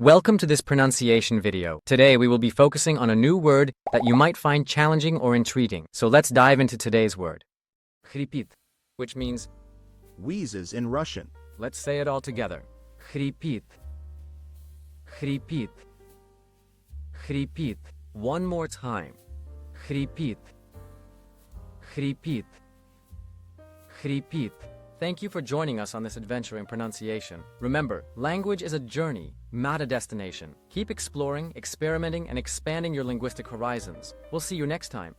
Welcome to this pronunciation video. Today we will be focusing on a new word that you might find challenging or intriguing. So let's dive into today's word. Хрипит, which means Wheezes in Russian. let's say it all together. Хрипит. Хрипит. Хрипит. One more time. Хрипит. Хрипит. Хрипит. Thank you for joining us on this adventure in pronunciation. Remember, language is a journey, not a destination. Keep exploring, experimenting, and expanding your linguistic horizons. We'll see you next time.